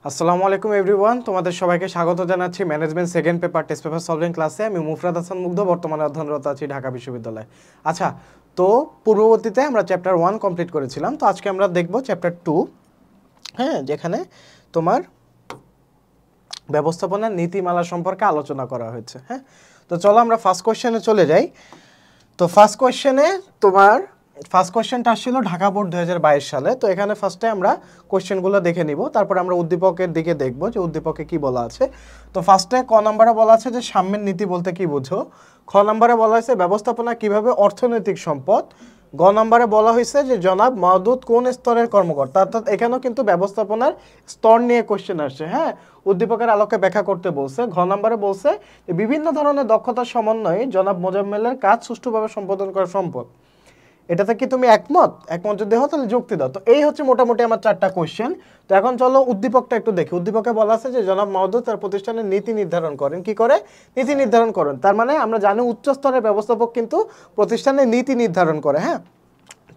আসসালামু আলাইকুম এভরিওয়ান, তোমাদের সবাইকে স্বাগত জানাচ্ছি management second paper test paper solving ক্লাসে। আমি মুফরাদ হাসান মুগ্ধ, বর্তমানে অধ্যয়নরত আছি ঢাকা বিশ্ববিদ্যালয়ে। আচ্ছা, তো পূর্ববর্তীতে আমরা চ্যাপ্টার 1 কমপ্লিট করেছিলাম, তো আজকে আমরা দেখব চ্যাপ্টার 2, হ্যাঁ, যেখানে তোমার ব্যবস্থাপনার নীতিমালা সম্পর্কে আলোচনা করা হয়েছে। হ্যাঁ, তো চলো আমরা ফার্স্ট কোয়েশ্চেনে চলে যাই। তো ফার্স্ট কোয়েশ্চেনটা আসছিল ঢাকা বোর্ড 2022 সালে। তো এখানে ফার্স্টে আমরা কোয়েশ্চেনগুলো দেখে নিব, তারপরে আমরা উদ্দীপকের দিকে দেখব যে উদ্দীপকে কি বলা আছে। তো ফার্স্টে ক নম্বরে বলা আছে যে সাম্যের নীতি বলতে কি বুঝো। খ নম্বরে বলা হয়েছে ব্যবস্থাপনা কিভাবে অর্থনৈতিক সম্পদ। গ নম্বরে বলা হয়েছে যে জনাব মাহদুদ কোন স্তরের কর্মকর্তা। অর্থাৎ এখানেও কিন্তু ব্যবস্থাপনার স্তর নিয়ে কোয়েশ্চেন আসছে। হ্যাঁ, উদ্দীপকের আলোকে ব্যাখ্যা করতে বলছে। ঘ নম্বরে বলছে যে বিভিন্ন ধরনের দক্ষতার সমন্বয়ে জনাব মোজাম্মেলের কাজ সুষ্ঠুভাবে সম্পাদন করা সম্ভব। এটাতে কি তুমি একমত যদি হও তাহলে যুক্তি দাও। তো এই হচ্ছে মোটামুটি আমার 4টা কোয়েশ্চেন। তো এখন চলো উদ্দীপকটা একটু দেখি। উদ্দীপকে বলা আছে যে জনাব মাহদুদ তার প্রতিষ্ঠানের নীতি নির্ধারণ করেন। কি করে? নীতি নির্ধারণ করেন। তার মানে আমরা জানি উচ্চ স্তরের ব্যবস্থাপক কিন্তু প্রতিষ্ঠানের নীতি নির্ধারণ করে। হ্যাঁ,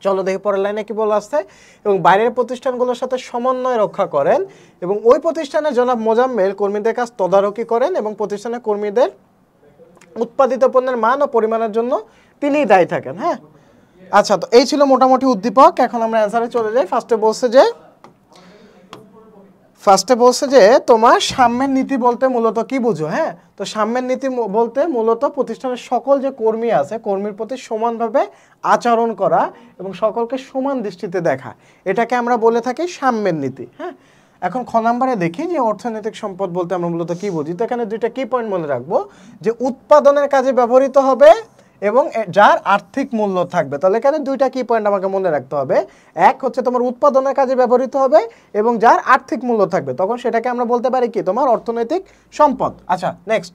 চলো দেখি পরের লাইনে কি বলা আছে। এবং বাইরের প্রতিষ্ঠানগুলোর সাথে সমন্বয় রক্ষা করেন এবং ওই প্রতিষ্ঠানে জনাব মোজাম্মেল কর্মীদের কাজ তদারকি করেন এবং প্রতিষ্ঠানের কর্মীদের উৎপাদিত পণ্যের মান ও পরিমাণের জন্য তিনিই দায়ী থাকেন। হ্যাঁ, আচ্ছা, তো এই ছিল মোটামুটি উদ্দীপক। এখন আমরা অ্যান্সারে চলে যাই। ফার্স্টে বলছে যে তোমার সাম্যের নীতি বলতে মূলত কি বুঝো। হ্যাঁ, তো সাম্যের নীতি বলতে মূলত প্রতিষ্ঠানের সকল যে কর্মী আছে কর্মীর প্রতি সমানভাবে আচরণ করা এবং সকলকে সমান দৃষ্টিতে দেখা, এটাকে আমরা বলে থাকি সাম্যের নীতি। হ্যাঁ, এখন খ নম্বরে দেখি যে অর্থনৈতিক সম্পদ বলতে আমরা মূলত কি বুঝি। তো এখানে দুইটা কি পয়েন্ট মনে রাখবো, যে উৎপাদনের কাজে ব্যবহৃত হবে এবং যার আর্থিক মূল্য থাকবে। তাহলে এখানে দুইটা কি পয়েন্ট আমাকে মনে রাখতে হবে। এক হচ্ছে তোমার উৎপাদনের কাজে ব্যবহৃত হবে এবং যার আর্থিক মূল্য থাকবে, তখন সেটাকে আমরা বলতে পারি কি তোমার অর্থনৈতিক সম্পদ। আচ্ছা, নেক্সট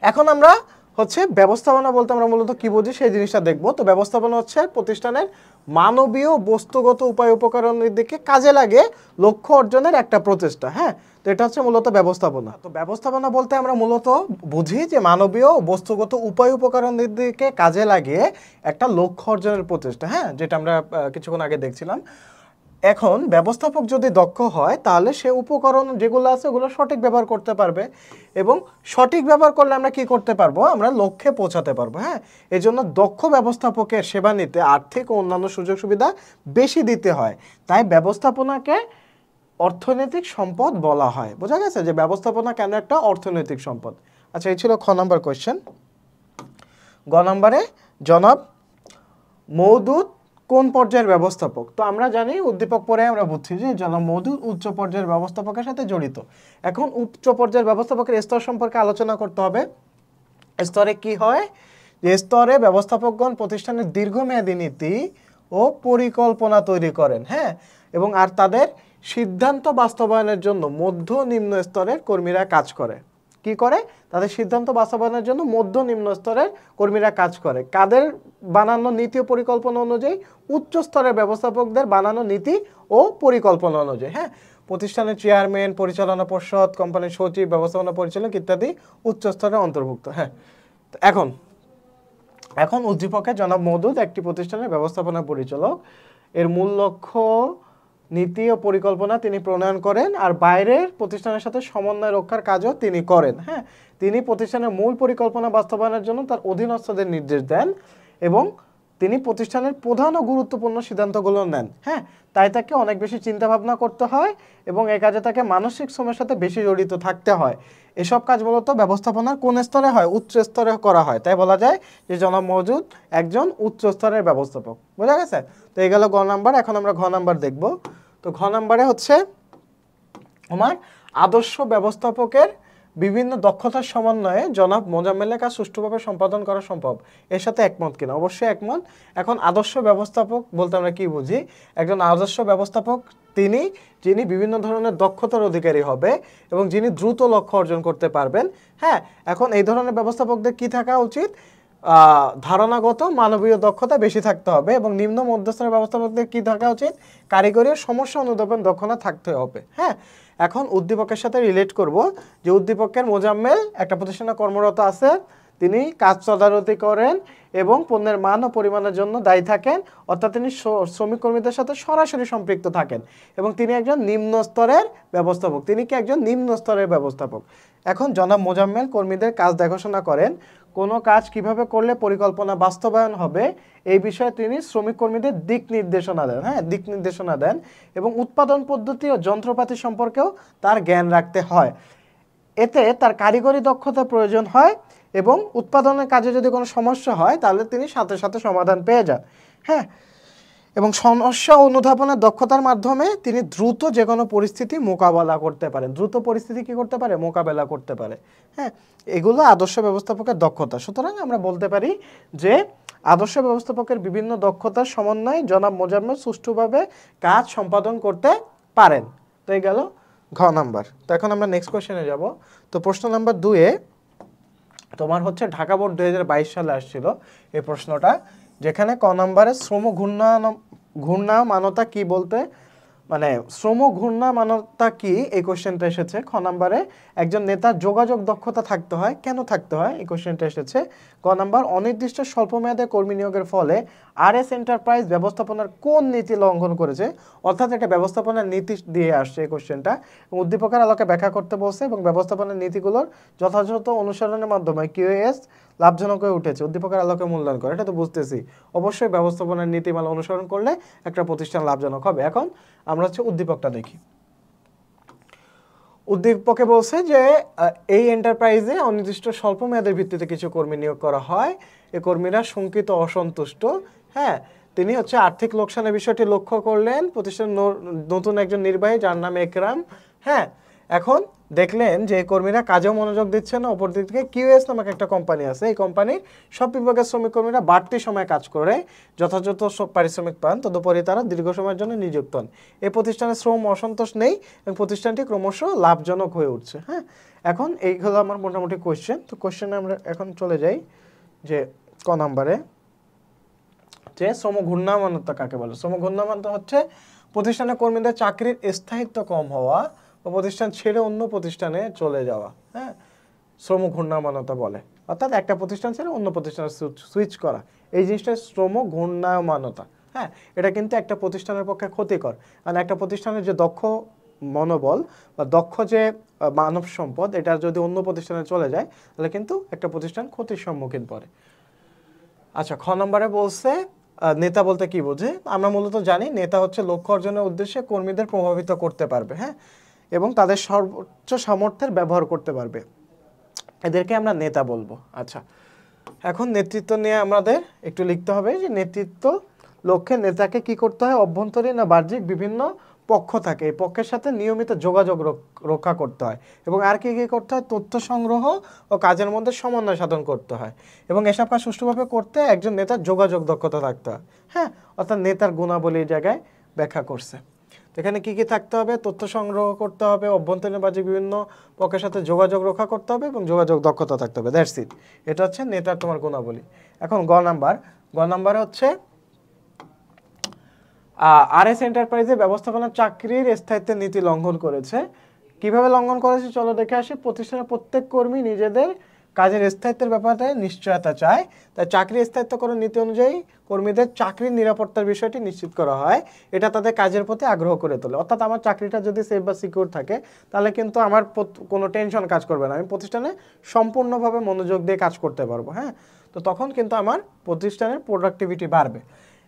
এখন আমরা হচ্ছে ব্যবস্থাপনা বলতে আমরা মূলত কি বুঝি সেই জিনিসটা দেখব। তো ব্যবস্থাপনা হচ্ছে প্রতিষ্ঠানের মানবীয় বস্তুগত উপায় উপকরণের দিকে কাজে লাগে লক্ষ্য অর্জনের একটা প্রচেষ্টা। হ্যাঁ, তো এটা হচ্ছে মূলত ব্যবস্থাপনা। তো ব্যবস্থাপনা বলতে আমরা মূলত বুঝি যে মানবীয় বস্তুগত উপায় উপকরণের দিকে কাজে লাগিয়ে একটা লক্ষ্য অর্জনের প্রচেষ্টা। হ্যাঁ, যেটা আমরা কিছুক্ষণ আগে দেখছিলাম। এখন ব্যবস্থাপক যদি দক্ষ হয় তাহলে সে উপকরণ যেগুলো আছে ওগুলো সঠিক ব্যবহার করতে পারবে এবং সঠিক ব্যবহার করলে আমরা কি করতে পারবো, আমরা লক্ষ্যে পৌঁছাতে পারবো। হ্যাঁ, এই জন্য দক্ষ ব্যবস্থাপকের সেবা নিতে আর্থিক ও অন্যান্য সুযোগ সুবিধা বেশি দিতে হয়। তাই ব্যবস্থাপনাকে অর্থনৈতিক সম্পদ বলা হয়। বোঝা গেছে যে ব্যবস্থাপনা কেন একটা অর্থনৈতিক সম্পদ। আচ্ছা, এই ছিল খ নম্বর কোয়েশ্চেন। গ নম্বরে জনাব মওদুদ কোন পর্যায়ের ব্যবস্থাপক। তো আমরা জানি উদ্দীপক পরে আমরা বুঝছি যে জনাব মওদুদ উচ্চ পর্যায়ের ব্যবস্থাপকের সাথে জড়িত। এখন উচ্চ পর্যায়ের ব্যবস্থাপকের স্তর সম্পর্কে আলোচনা করতে হবে। স্তরে কি হয়, যে স্তরে ব্যবস্থাপকগণ প্রতিষ্ঠানের দীর্ঘমেয়াদী নীতি ও পরিকল্পনা তৈরি করেন। হ্যাঁ, এবং আর তাদের সিদ্ধান্ত বাস্তবায়নের জন্য মধ্য নিম্ন স্তরের কর্মীরা কাজ করে। কি করে? তাদের সিদ্ধান্ত বাস্তবায়নের জন্য মধ্য নিম্ন স্তরের কর্মীরা কাজ করে। কাদের বানানো নীতি ও পরিকল্পনা অনুযায়ী? উচ্চ স্তরের ব্যবস্থাপকদের বানানো নীতি ও পরিকল্পনা অনুযায়ী। হ্যাঁ, প্রতিষ্ঠানের চেয়ারম্যান, পরিচালনা পর্ষদ, কোম্পানির সচিব, ব্যবস্থাপনা পরিচালক ইত্যাদি উচ্চ স্তরের অন্তর্ভুক্ত। হ্যাঁ, এখন উদ্দীপকে জনাব মওদুদ একটি প্রতিষ্ঠানের ব্যবস্থাপনা পরিচালক। এর মূল লক্ষ্য নীতি ও পরিকল্পনা তিনি প্রণয়ন করেন আর বাইরের প্রতিষ্ঠানের সাথে সমন্বয় রক্ষার কাজও তিনি করেন। হ্যাঁ, তিনি প্রতিষ্ঠানের মূল পরিকল্পনা বাস্তবায়নের জন্য তার অধীনস্থদের নির্দেশ দেন এবং তিনি প্রতিষ্ঠানের প্রধান ও গুরুত্বপূর্ণ সিদ্ধান্তগুলো নেন। হ্যাঁ, তাই তাকে অনেক বেশি চিন্তা ভাবনা করতে হয় এবং এই কাজে তাকে মানসিক শ্রমের সাথে বেশি জড়িত থাকতে হয়। এসব কাজ মূলত ব্যবস্থাপনার কোন স্তরে হয়? উচ্চ স্তরে করা হয়। তাই বলা যায় যে জনাব মওদুদ একজন উচ্চ স্তরের ব্যবস্থাপক। বোঝা গেছে? তো এই গেল গ নাম্বার। এখন আমরা ঘ নাম্বার দেখব। তো ঘ নাম্বারে হচ্ছে আমার আদর্শ ব্যবস্থাপকের বিভিন্ন দক্ষতার সমন্বয়ে জনাব মোজাম্মেলের কাজ সুষ্ঠুভাবে সম্পাদন করা সম্ভব। এর সাথে একমত কিনা? অবশ্যই একমত। এখন আদর্শ ব্যবস্থাপক বলতে আমরা কি বুঝি? একজন আদর্শ ব্যবস্থাপক যিনি বিভিন্ন ধরনের দক্ষতার অধিকারী হবে এবং যিনি দ্রুত লক্ষ্য অর্জন করতে পারবেন। হ্যাঁ, এখন এই ধরনের ব্যবস্থাপকদের কি থাকা উচিত? ধারণাগত মানবীয় দক্ষতা বেশি থাকতে হবে এবং নিম্ন মধ্যস্তরের ব্যবস্থাপকদের কি থাকা উচিত? কারিগরি সমস্যা অনুধাবন দক্ষতা থাকতে হবে। হ্যাঁ, এখন উদ্দীপকের সাথে রিলেট করব যে উদ্দীপকের মোজাম্মেল একটা প্রতিষ্ঠানে কর্মরত আছে, তিনি কাজ তদারকি করেন এবং পণ্যের মান ও পরিমাণের জন্য দায়ী থাকেন, অর্থাৎ তিনি শ্রমিক কর্মীদের সাথে সরাসরি সম্পৃক্ত থাকেন এবং তিনি একজন নিম্ন স্তরের ব্যবস্থাপক। তিনি কি একজন নিম্ন স্তরের ব্যবস্থাপক? এখন জনাব মোজাম্মেল কর্মীদের কাজ দেখাশোনা করেন, কোনো কাজ কিভাবে করলে পরিকল্পনা বাস্তবায়ন হবে এই বিষয়ে তিনি শ্রমিক কর্মীদের দিক নির্দেশনা দেন। হ্যাঁ, দিক নির্দেশনা দেন এবং উৎপাদন পদ্ধতি ও যন্ত্রপাতি সম্পর্কেও তার জ্ঞান রাখতে হয়। এতে তার কারিগরি দক্ষতার প্রয়োজন হয় এবং উৎপাদনের কাজে যদি কোনো সমস্যা হয় তাহলে তিনি সাথে সাথে সমাধান পেয়ে যান। হ্যাঁ, এবং সমস্যা অনুধাবনের দক্ষতার মাধ্যমে তিনি দ্রুত যে কোনো পরিস্থিতি মোকাবেলা করতে পারেন। দ্রুত পরিস্থিতি কি করতে পারে? মোকাবেলা করতে পারে। হ্যাঁ, এগুলো আদর্শ ব্যবস্থাপকের দক্ষতা। সুতরাং আমরা বলতে পারি যে আদর্শ ব্যবস্থাপকের বিভিন্ন দক্ষতার সমন্বয়ে জনাব মোজাম্মেল সুষ্ঠুভাবে কাজ সম্পাদন করতে পারেন। তো এই গেল ঘ নাম্বার। তো এখন আমরা নেক্সট কোশ্চেনে যাব। তো প্রশ্ন নাম্বার 2-এ তোমার হচ্ছে ঢাকা বোর্ড 2022 সালে আসছিল এই প্রশ্নটা, যেখানে ক নম্বরে শ্রম ঘূর্ণায়মানতা কি বলতে, মানে শ্রম ঘূর্ণায়মানতা কি এই কোশ্চেনটা এসেছে। খ নম্বরে একজন নেতার যোগাযোগ দক্ষতা থাকতে হয়, কেন থাকতে হয় এই কোশ্চেনটা এসেছে। ক নম্বর অনির্দিষ্ট স্বল্পমেয়াদে কর্মী নিয়োগের ফলে আরএস এন্টারপ্রাইজ ব্যবস্থাপনার কোন নীতি লঙ্ঘন করেছে, অর্থাৎ একটা ব্যবস্থাপনার নীতি দিয়ে আসছে এই কোশ্চেনটা। উদ্দীপকের আলোকে ব্যাখ্যা করতে বলছে এবং ব্যবস্থাপনার নীতিগুলোর যথাযথ অনুসরণের মাধ্যমে কিউএস লাভজনক হয়ে উঠেছে। উদ্দীপকের আলোকে মূল্যায়ন করে, এটা তো বুঝতেছি। অবশ্যই ব্যবস্থাপনার নীতিমালা অনুসরণ করলে একটা প্রতিষ্ঠান লাভজনক হবে। এখন আমরা হচ্ছে উদ্দীপকটা দেখি। উদ্দীপকে বলছে যে এই এন্টারপ্রাইজে অনির্দিষ্ট স্বল্প মেয়াদের ভিত্তিতে কিছু কর্মী নিয়োগ করা হয়। এই কর্মীরা শঙ্কিত, অসন্তুষ্ট। হ্যাঁ, তিনি হচ্ছে আর্থিক লোকসানের বিষয়টি লক্ষ্য করলেন প্রতিষ্ঠানের নতুন একজন নির্বাহী যার নাম একরাম। হ্যাঁ, এখন দেখলেন যে কর্মীরা কাজেও মনোযোগ দিচ্ছে না। অপর দিক থেকে কিউএস নামক একটা কোম্পানি আছে, এই কোম্পানির সব বিভাগের শ্রমিক কর্মীরা বাড়তি সময় কাজ করে যথাযথ পারিশ্রমিক পান, তদুপরি তারা দীর্ঘ সময়ের জন্য নিযুক্ত হন। এই প্রতিষ্ঠানের শ্রম অসন্তোষ নেই এবং প্রতিষ্ঠানটি ক্রমশ লাভজনক হয়ে উঠছে। হ্যাঁ, এখন এই হলো আমার মোটামুটি কোয়েশ্চেন। তো কোয়েশ্চেনে আমরা এখন চলে যাই যে ক নম্বরে, যে শ্রম ঘূর্ণায়মানতা কাকে বলে। শ্রম ঘূর্ণায়মানতা হচ্ছে প্রতিষ্ঠানের কর্মীদের চাকরির স্থায়িত্ব কম হওয়া বা প্রতিষ্ঠান ছেড়ে অন্য প্রতিষ্ঠানে চলে যাওয়া। হ্যাঁ, শ্রম ঘূর্ণায়মানতা বলে, অর্থাৎ একটা প্রতিষ্ঠান ছেড়ে অন্য প্রতিষ্ঠানে সুইচ করা, এই জিনিসটা শ্রম ঘূর্ণায়মানতা। হ্যাঁ, এটা কিন্তু একটা প্রতিষ্ঠানের পক্ষে ক্ষতিকর, কারণ একটা প্রতিষ্ঠানের যে দক্ষ মনোবল বা দক্ষ যে মানব সম্পদ, এটা যদি অন্য প্রতিষ্ঠানে চলে যায় তাহলে কিন্তু একটা প্রতিষ্ঠান ক্ষতির সম্মুখীন পড়ে। আচ্ছা, খ নম্বরে বলছে নেতা বলতে কি বোঝে। আমরা মূলত জানি নেতা হচ্ছে লক্ষ্য অর্জনের উদ্দেশ্যে কর্মীদের প্রভাবিত করতে পারবে। হ্যাঁ, এবং তাদের সর্বোচ্চ সামর্থ্যের ব্যবহার করতে পারবে, এদেরকে আমরা নেতা বলবো। আচ্ছা, এখন নেতৃত্ব নিয়ে আমাদের একটু লিখতে হবে যে নেতৃত্ব লক্ষ্যে নেতাকে কি করতে হয়, অভ্যন্তরীণ না বাহ্যিক বিভিন্ন পক্ষ থাকে, এই পক্ষের সাথে নিয়মিত যোগাযোগ রক্ষা করতে হয় এবং আর কি কি করতে হয়, তথ্য সংগ্রহ ও কাজের মধ্যে সমন্বয় সাধন করতে হয় এবং এসব কাজ সুষ্ঠুভাবে করতে একজন নেতার যোগাযোগ দক্ষতা থাকতে হয়। হ্যাঁ, অর্থাৎ নেতার গুণাবলী এই জায়গায় ব্যাখ্যা করছে। এখানে কি কি থাকতে হবে, তথ্য সংগ্রহ করতে হবে, অভ্যন্তরীণ বাহ্যিক বিভিন্ন পক্ষের সাথে যোগাযোগ রক্ষা করতে হবে এবং যোগাযোগ দক্ষতা থাকতে হবে। দ্যাটস ইট, এটা হচ্ছে নেতার তোমার গুণাবলী। এখন গ নাম্বারে হচ্ছে আরএস এন্টারপ্রাইজে ব্যবস্থাপনা চাকরির স্থায়িত্বের নীতি লঙ্ঘন করেছে। কিভাবে লঙ্ঘন করেছে চলো দেখে আসি। প্রতিষ্ঠানের প্রত্যেক কর্মী নিজেদের কাজের স্থায়িত্বের ব্যাপারে নিশ্চয়তা চায়, তাই চাকরির স্থায়িত্বকরণ নীতি অনুযায়ী কর্মীদের চাকরির নিরাপত্তার বিষয়টি নিশ্চিত করা হয়। এটা তাদের কাজের প্রতি আগ্রহ করে তোলে, অর্থাৎ আমার চাকরিটা যদি সেফ বা সিকিউর থাকে তাহলে কিন্তু আমার কোনো টেনশন কাজ করবে না, আমি প্রতিষ্ঠানে সম্পূর্ণভাবে মনোযোগ দিয়ে কাজ করতে পারবো। হ্যাঁ, তো তখন কিন্তু আমার প্রতিষ্ঠানের প্রোডাক্টিভিটি বাড়বে।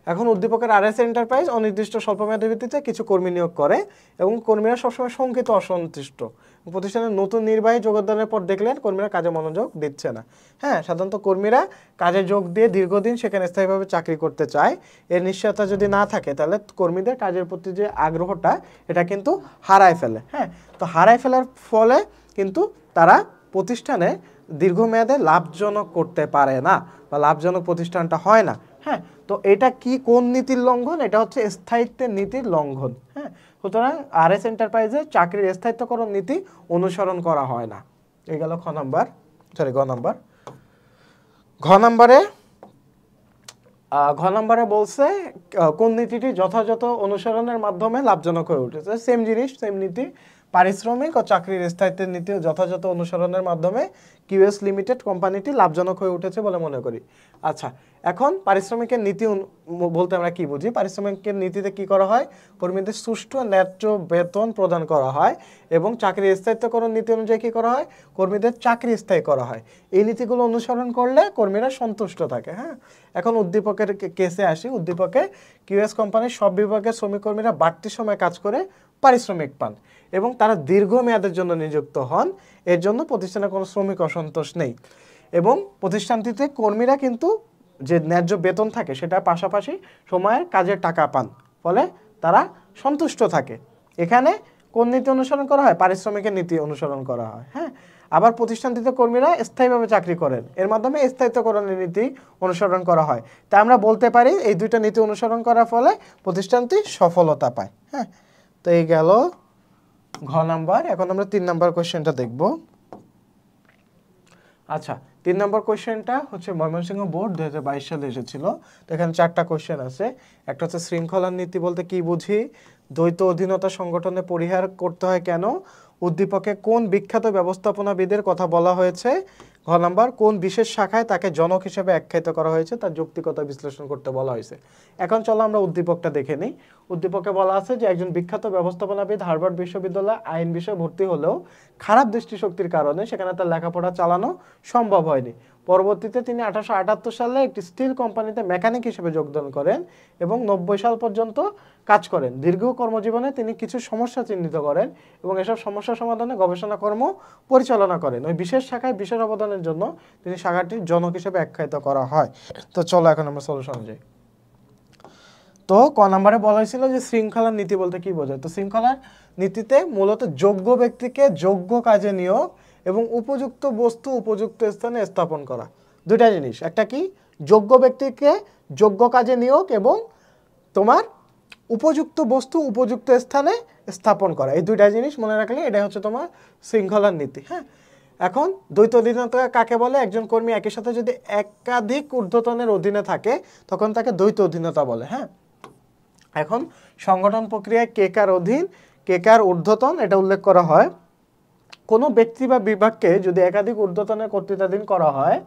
এখন উদ্দীপকের আরএস এন্টারপ্রাইজ অনির্দিষ্ট স্বল্পমেয়াদী ভিত্তিতে কিছু কর্মী নিয়োগ করে এবং কর্মীরা সবসময় শঙ্কিত, অসন্তুষ্ট। প্রতিষ্ঠানের নতুন নির্বাহী যোগদানের পর দেখলেন কর্মীরা কাজে মনোযোগ দিচ্ছে না। হ্যাঁ, সাধারণত কর্মীরা কাজে যোগ দিয়ে দীর্ঘদিন সেখানে স্থায়ীভাবে চাকরি করতে চায়। এর নিশ্চয়তা যদি না থাকে তাহলে কর্মীদের কাজের প্রতি যে আগ্রহটা এটা কিন্তু হারায় ফেলে। হ্যাঁ, তো হারায় ফেলার ফলে কিন্তু তারা প্রতিষ্ঠানে দীর্ঘমেয়াদে লাভজনক করতে পারে না বা লাভজনক প্রতিষ্ঠানটা হয় না। হ্যাঁ, তো এটা কি কোন নীতির লঙ্ঘন, এটা হচ্ছে স্থায়িত্বের নীতির লঙ্ঘন। হ্যাঁ, সুতরাং আরএস এন্টারপ্রাইজে চাকরির স্থায়িত্বকরণ নীতি অনুসরণ করা হয় না। এই গেল গ নাম্বার। ঘ নাম্বারে বলছে কোন নীতিটি যথাযথ অনুসরণের মাধ্যমে লাভজনক হয়ে উঠেছে। সেম জিনিস, সেম নীতি। পারিশ্রমিক ও চাকরির স্থায়িত্বের নীতি যথাযথ অনুসরণের মাধ্যমে কিউএস লিমিটেড কোম্পানিটি লাভজনক হয়ে উঠেছে বলে মনে করি। আচ্ছা, এখন পারিশ্রমিকের নীতি বলতে আমরা কি বুঝি? পারিশ্রমিকের নীতিতে কি করা হয়? কর্মীদের সুষ্ঠু ন্যায্য বেতন প্রদান করা হয় এবং চাকরির স্থায়িত্বকরণ নীতি অনুযায়ী কি করা হয়? কর্মীদের চাকরি স্থায়ী করা হয়। এই নীতিগুলো অনুসরণ করলে কর্মীরা সন্তুষ্ট থাকে। হ্যাঁ, এখন উদ্দীপকের কেসে আসি। উদ্দীপকে কিউএস কোম্পানির সব বিভাগের শ্রমিক কর্মীরা বাড়তি সময় কাজ করে পারিশ্রমিক পান এবং তারা দীর্ঘমেয়াদের জন্য নিযুক্ত হন। এর জন্য প্রতিষ্ঠানে কোনো শ্রমিক অসন্তোষ নেই এবং প্রতিষ্ঠানটিতে কর্মীরা কিন্তু যে ন্যায্য বেতন থাকে সেটার পাশাপাশি সময়ের কাজের টাকা পান, ফলে তারা সন্তুষ্ট থাকে। এখানে কোন নীতি অনুসরণ করা হয়? পারিশ্রমিকের নীতি অনুসরণ করা হয়। হ্যাঁ, আবার প্রতিষ্ঠানটিতে কর্মীরা স্থায়ীভাবে চাকরি করেন, এর মাধ্যমে স্থায়িত্বকরণের নীতি অনুসরণ করা হয়। তাই আমরা বলতে পারি এই দুইটা নীতি অনুসরণ করার ফলে প্রতিষ্ঠানটি সফলতা পায়। হ্যাঁ, তো এই গেল ঘ নাম্বার। এখন আমরা 3 নাম্বার কোশ্চেনটা দেখব। আচ্ছা, 3 নম্বর কোশ্চেনটা হচ্ছে ময়মনসিংহ বোর্ড 2022 সালে এসেছিল। তো এখানে 4টা কোশ্চেন আছে। একটা হচ্ছে শৃঙ্খলার নীতি বলতে কি বুঝি? দ্বৈত অধীনতা সংগঠনে পরিহার করতে হয় কেন? উদ্দীপকে কোন বিখ্যাত ব্যবস্থাপনাবিদের কথা বলা হয়েছে? ঘ নাম্বার, কোন বিশেষ শাখায় তাকে জনক হিসেবে আখ্যায়িত করা হয়েছে? তার যৌক্তিকতা বিশ্লেষণ করতে বলা হয়েছে। এখন চলো আমরা উদ্দীপকটা দেখে নিই। উদ্দীপকে বলা আছে যে একজন বিখ্যাত ব্যবস্থাপনাবিদ হার্ভার্ড বিশ্ববিদ্যালয়ে আইন বিষয়ে ভর্তি হলেও খারাপ দৃষ্টিশক্তির কারণে সেখানে তার লেখাপড়া চালানো সম্ভব হয়নি। পরবর্তীতে তিনি 1878 সালে একটি স্টিল কোম্পানিতে মেকানিক হিসেবে যোগদান করেন এবং 90 সাল পর্যন্ত কাজ করেন। দীর্ঘ কর্মজীবনে তিনি কিছু সমস্যা চিহ্নিত করেন এবং এসব সমস্যা সমাধানে গবেষণা কর্ম পরিচালনা করেন। ওই বিশেষ শাখায় বিশেষ অবদানের জন্য তিনি শাখাটির জনক হিসেবে আখ্যায়িত করা হয়। তো চলো এখন আমরা সলিউশনে যাই। তো ক নম্বরে বলা হয়েছিল যে শৃঙ্খলার নীতি বলতে কি বোঝায়? তো শৃঙ্খলার নীতিতে মূলত যোগ্য ব্যক্তিকে যোগ্য কাজে নিয়োগ এবং উপযুক্ত বস্তু উপযুক্ত স্থানে স্থাপন করা, দুইটা জিনিস। একটা কি? যোগ্য ব্যক্তিকে যোগ্য কাজে নিয়োগ এবং তোমার উপযুক্ত বস্তু উপযুক্ত স্থানে স্থাপন করা, এই দুইটা জিনিস মনে রাখলে এটাই হচ্ছে তোমার শৃঙ্খলার নীতি। হ্যাঁ, এখন দ্বৈত অধীনতা কাকে বলে? একজন কর্মী একই সাথে যদি একাধিক ঊর্ধ্বতনের অধীনে থাকে তখন তাকে দ্বৈত অধীনতা বলে। হ্যাঁ, এখন সংগঠন প্রক্রিয়ায় কে কার অধীন, কে কার ঊর্ধ্বতন এটা উল্লেখ করা হয়। কোনো ব্যক্তি বা বিভাগকে যদি একাধিক ঊর্ধ্বতনের কর্তৃত্বাধীন করা হয়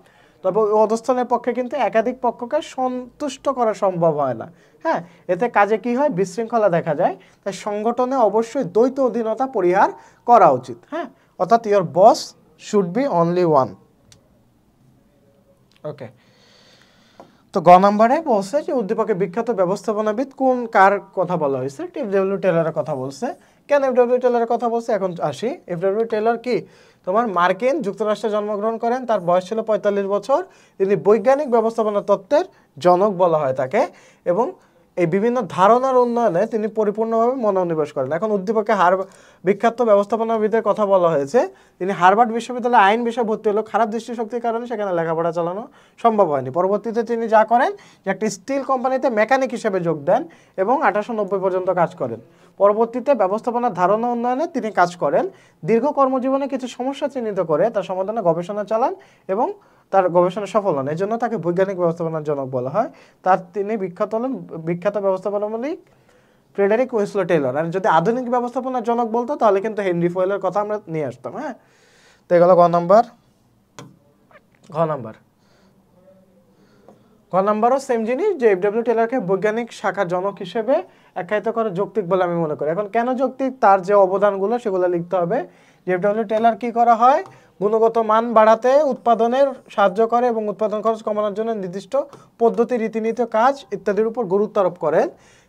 তবে ওই অধস্তনের পক্ষে কিন্তু একাধিক পক্ষকে সন্তুষ্ট করা সম্ভব হয় না। হ্যাঁ, এতে কাজে কি হয়? বিশৃঙ্খলা দেখা যায়। তাই সংগঠনে অবশ্যই দ্বৈত অধীনতা পরিহার করা উচিত। হ্যাঁ, অর্থাৎ your boss should be only one. Okay, তো গ নম্বরে বলছে যে উদ্দীপকে বিখ্যাত ব্যবস্থাপনাবিদ কোন কার কথা বলা হয়েছে? এফ.ডব্লিউ. টেলরের কথা বলছে। কেন এফ.ডব্লিউ. টেলরের কথা বলছে এখন আসি। এফ.ডব্লিউ. টেলর কি তোমার মার্কিন যুক্তরাষ্ট্রে জন্মগ্রহণ করেন। তার বয়স ছিল 45 বছর। তিনি বৈজ্ঞানিক ব্যবস্থাপনা তত্ত্বের জনক বলা হয় তাকে এবং এই বিভিন্ন ধারণার উন্নয়নে তিনি পরিপূর্ণভাবে মনোনিবেশ করেন। এখন উদ্দীপকে বিখ্যাত ব্যবস্থাপনাবিদের কথা বলা হয়েছে। তিনি হার্ভার্ড বিশ্ববিদ্যালয়ে আইন বিষয়ে ভর্তি হলেও খারাপ দৃষ্টিশক্তির কারণে সেখানে লেখাপড়া চালানো সম্ভব হয়নি। পরবর্তীতে তিনি যা করেন যে একটি স্টিল কোম্পানিতে মেকানিক হিসেবে যোগ দেন এবং 1890 পর্যন্ত কাজ করেন। পরবর্তীতে ব্যবস্থাপনার ধারণা উন্নয়নে তিনি কাজ করেন। দীর্ঘ কর্মজীবনে কিছু সমস্যা চিহ্নিত করে তার সমাধানে গবেষণা চালান এবং তার গবেষণা সফল হন। এই জন্য তাকে বৈজ্ঞানিক ব্যবস্থাপনার জনক বলা হয়। তিনি বিখ্যাত ব্যবস্থাপনাবিদ ফ্রেডারিক উইন্সলো টেলর। আর যদি আধুনিক ব্যবস্থাপনার জনক বলতো তাহলে কিন্তু হেনরি ফয়েলের কথা আমরা নিয়ে আসতাম। হ্যাঁ, তো এগুলো ঘ নাম্বারও সেম জিনিস যে এফ.ডব্লিউ. টেলরকে বৈজ্ঞানিক শাখার জনক হিসেবে আখ্যায়িত করা যৌক্তিক বলে আমি মনে করি। এখন কেন যৌক্তিক? তার যে অবদানগুলো সেগুলো লিখতে হবে। যে এফ.ডব্লিউ. টেলর কি করা হয়? গুণগত মান বাড়াতে উৎপাদনের সাহায্য করে এবং উৎপাদন খরচ কমানোর জন্য নির্দিষ্ট পদ্ধতি রীতিনীতি কাজ ইত্যাদির উপর গুরুত্ব আরোপ করেন।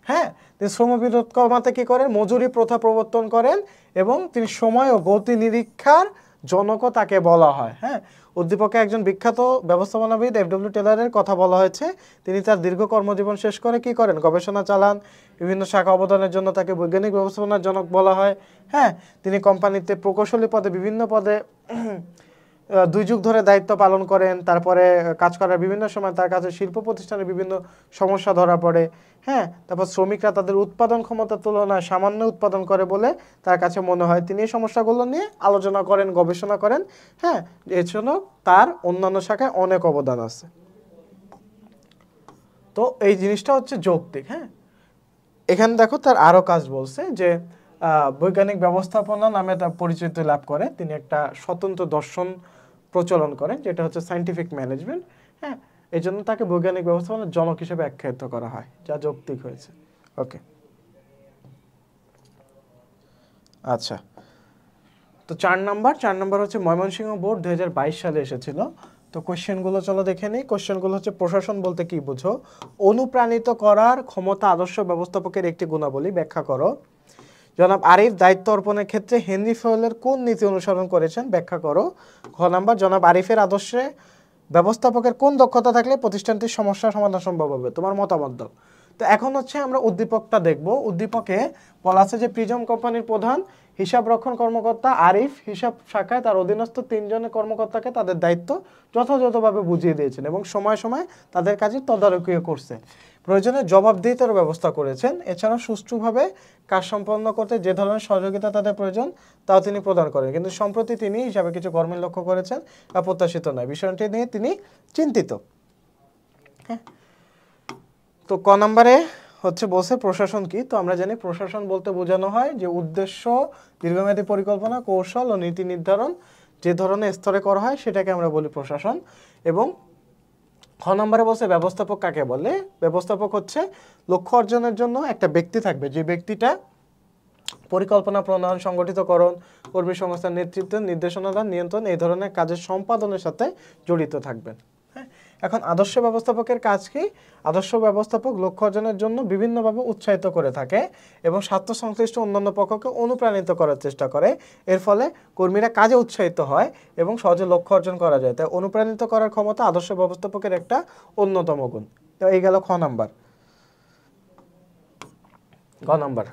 হ্যাঁ, তিনি শ্রমবিরোধ কমাতে কি করেন? মজুরি প্রথা প্রবর্তন করেন এবং তিনি সময় ও গতি নিরীক্ষার জনকও তাকে বলা হয়। হ্যাঁ, উদ্দীপকে একজন বিখ্যাত ব্যবস্থাপনাবিদ এফ.ডব্লিউ. টেলরের কথা বলা হয়েছে। তিনি তার দীর্ঘ কর্মজীবন শেষ করে কি করেন? গবেষণা চালান। বিভিন্ন শাখা অবদানের জন্য তাকে বৈজ্ঞানিক ব্যবস্থাপনার জনক বলা হয়। হ্যাঁ, তিনি কোম্পানিতে প্রকৌশলী পদে বিভিন্ন পদে 2 যুগ ধরে দায়িত্ব পালন করেন। তারপরে কাজ করার বিভিন্ন সময় তার কাছে শিল্প প্রতিষ্ঠানের বিভিন্ন সমস্যা ধরা পড়ে। হ্যাঁ, তারপর শ্রমিকরা তাদের উৎপাদন ক্ষমতার তুলনায় সামান্য উৎপাদন করে বলে তার কাছে মনে হয়। তিনি এই সমস্যাগুলো নিয়ে আলোচনা করেন, গবেষণা করেন। হ্যাঁ, এর জন্য তার অন্যান্য শাখায় অনেক অবদান আছে। তো এই জিনিসটা হচ্ছে যৌক্তিক। হ্যাঁ, এখানে দেখো তার আরও কাজ বলছে যে বৈজ্ঞানিক ব্যবস্থাপনা নামে তার পরিচিতি লাভ করে। তিনি একটা স্বতন্ত্র দর্শন প্রচলন করেন যেটা হচ্ছে সায়েন্টিফিক ম্যানেজমেন্ট। হ্যাঁ, এই জন্য তাকে বৈজ্ঞানিক ব্যবস্থাপনার জনক হিসেবে আখ্যায়িত করা হয়, যা যৌক্তিক হয়েছে। ওকে, আচ্ছা, তো 4 নাম্বার হচ্ছে ময়মনসিংহ বোর্ড 2022 সালে এসেছিল। তো কোশ্চেনগুলো চলো দেখে নিই। কোশ্চেনগুলো হচ্ছে প্রশাসন বলতে কি বুঝো, অনুপ্রাণিত করার ক্ষমতা আদর্শ ব্যবস্থাপকের একটি গুণাবলী, ব্যাখ্যা করো। জনাব আরিফ দায়িত্ব অর্পণের ক্ষেত্রে হেনরি ফয়েলের কোন নীতি অনুসরণ করেছেন, ব্যাখ্যা করো। ঘ নাম্বার, জনাব আরিফের আদর্শে ব্যবস্থাপকের কোন দক্ষতা থাকলে প্রতিষ্ঠানটির সমস্যা সমাধান সম্ভব হবে, তোমার মতামত দাও। তো এখন হচ্ছে আমরা উদ্দীপকটা দেখব। উদ্দীপকে বলা আছে যে প্রিজম কোম্পানির প্রধান হিসাব রক্ষণ কর্মকর্তা আরিফ হিসাব শাখায় তার অধীনস্থ 3 জনের কর্মকর্তাকে তাদের দায়িত্ব যথাযথভাবে বুঝিয়ে দিয়েছেন এবং সময় সময় তাদের কাজে তদারকিও করছে, প্রয়োজনে জবাবদিহিতার ব্যবস্থা করেছেন। এছাড়া সুষ্ঠুভাবে কাজ সম্পন্ন করতে যে ধরনের সহযোগিতা তাদের প্রয়োজন তাও তিনি প্রদান করেন, কিন্তু সম্প্রতি তিনি হিসাবে কিছু গরমিল লক্ষ্য করেছেন বা প্রত্যাশিত নয়, বিষয়টি নিয়ে তিনি চিন্তিত। হ্যাঁ, তো ক নম্বরে হচ্ছে বলছে প্রশাসন কি। তো আমরা জানি প্রশাসন বলতে বোঝানো হয় যে উদ্দেশ্য, দীর্ঘমেয়াদী পরিকল্পনা, কৌশল ও নীতি নির্ধারণ যে ধরনের স্তরে করা হয় সেটাকে আমরা বলি প্রশাসন। এবং খ নম্বরে বলছে ব্যবস্থাপক কাকে বলে। ব্যবস্থাপক হচ্ছে লক্ষ্য অর্জনের জন্য একটা ব্যক্তি থাকবে, যে ব্যক্তিটা পরিকল্পনা প্রণয়ন, সংগঠিতকরণ, কর্মী সংস্থার নেতৃত্ব, নির্দেশনা দান, নিয়ন্ত্রণ এই ধরনের কাজের সম্পাদনের সাথে জড়িত থাকবেন। হ্যাঁ, এখন আদর্শ ব্যবস্থাপকের কাজ কি। আদর্শ ব্যবস্থাপক লক্ষ্য অর্জনের জন্য বিভিন্নভাবে উৎসাহিত করে থাকে এবং স্বার্থ সংশ্লিষ্ট অন্যান্য পক্ষকে অনুপ্রাণিত করার চেষ্টা করে। এর ফলে কর্মীরা কাজে উৎসাহিত হয় এবং সহজে লক্ষ্য অর্জন করা যায়। তাই অনুপ্রাণিত করার ক্ষমতা আদর্শ ব্যবস্থাপকের একটা অন্যতম গুণ। তো এই গেল খ নাম্বার। গ নাম্বার,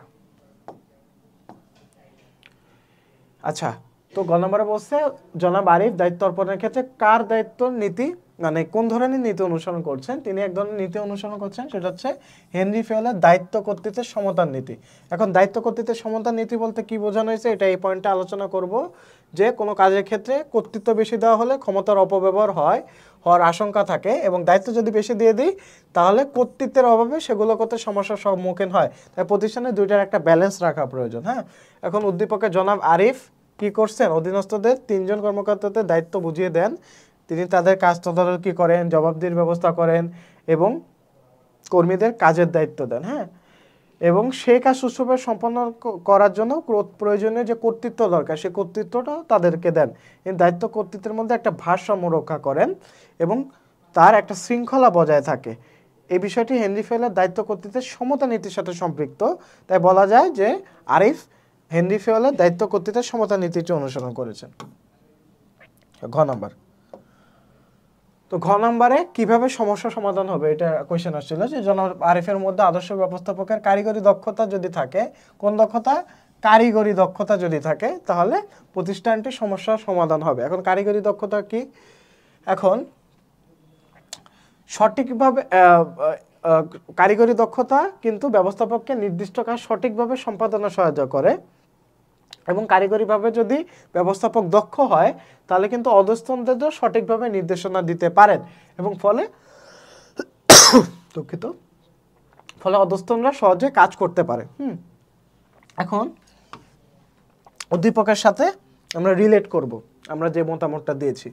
আচ্ছা, তো গ নম্বরে বলছে জনাব আরিফ দায়িত্ব অর্পণের ক্ষেত্রে কার দায়িত্ব নীতি, মানে কোন ধরনের নীতি অনুসরণ করছেন। তিনি এক ধরনের নীতি অনুসরণ করছেন, সেটা হচ্ছে হেনরি ফয়েলের দায়িত্ব কর্তৃত্বের সমতার নীতি। এখন দায়িত্ব কর্তৃত্বের সমতার নীতি বলতে কি বোঝানো হয়েছে, এটা এই পয়েন্টে আলোচনা করব। যে কোনো কাজের ক্ষেত্রে কর্তৃত্ব বেশি দেওয়া হলে ক্ষমতার অপব্যবহার হওয়ার আশঙ্কা থাকে এবং দায়িত্ব যদি বেশি দিয়ে দিই তাহলে কর্তৃত্বের অভাবে সেগুলো করতে সমস্যার সম্মুখীন হয়। তাই প্রতিষ্ঠানে দুইটার একটা ব্যালেন্স রাখা প্রয়োজন। হ্যাঁ, এখন উদ্দীপকের জনাব আরিফ কি করছেন, অধীনস্থদের 3 জন কর্মকর্তাদের দায়িত্ব বুঝিয়ে দেন। তিনি তাদের কাজ তদারকি করেন, জবাবদিহির ব্যবস্থা করেন এবং কর্মীদের কাজের দায়িত্ব দেন। হ্যাঁ, এবং সেই কাজ সুষ্ঠুভাবে সম্পন্ন করার জন্য প্রয়োজনীয় যে কর্তৃত্ব দরকার সেই কর্তৃত্বটাও তাদেরকে দেন। এই দায়িত্ব কর্তৃত্বের মধ্যে একটা ভারসাম্য রক্ষা করেন এবং তার একটা শৃঙ্খলা বজায় থাকে। এই বিষয়টি হেনরি ফয়েলের দায়িত্ব কর্তৃত্বের সমতা নীতির সাথে সম্পৃক্ত। তাই বলা যায় যে আরিফ হেনরি ফয়েলের দায়িত্ব কর্তৃত্বের সমতা নীতিটি অনুসরণ করেছেন। ঘ নাম্বার, তো ঘ নাম্বারে কিভাবে সমস্যা সমাধান হবে এটা কোয়েশ্চেন আসছিল যে জনাব আরিফের মধ্যে আদর্শ ব্যবস্থাপকের কারিগরি দক্ষতা যদি থাকে, কোন দক্ষতা, কারিগরি দক্ষতা যদি থাকে তাহলে প্রতিষ্ঠানটির সমস্যার সমাধান হবে। এখন কারিগরি দক্ষতা কি, এখন সঠিকভাবে কারিগরি দক্ষতা কিন্তু ব্যবস্থাপককে নির্দিষ্ট কাজ সঠিকভাবে সম্পাদনে সহায়তা করে এবং কারিগরিভাবে যদি ব্যবস্থাপক দক্ষ হয় তাহলে কিন্তু অধস্তনদেরও সঠিকভাবে নির্দেশনা দিতে পারেন এবং ফলে অধস্তনরা সহজে কাজ করতে পারে। এখন উদ্দীপকের সাথে আমরা রিলেট করব আমরা যে মতামতটা দিয়েছি।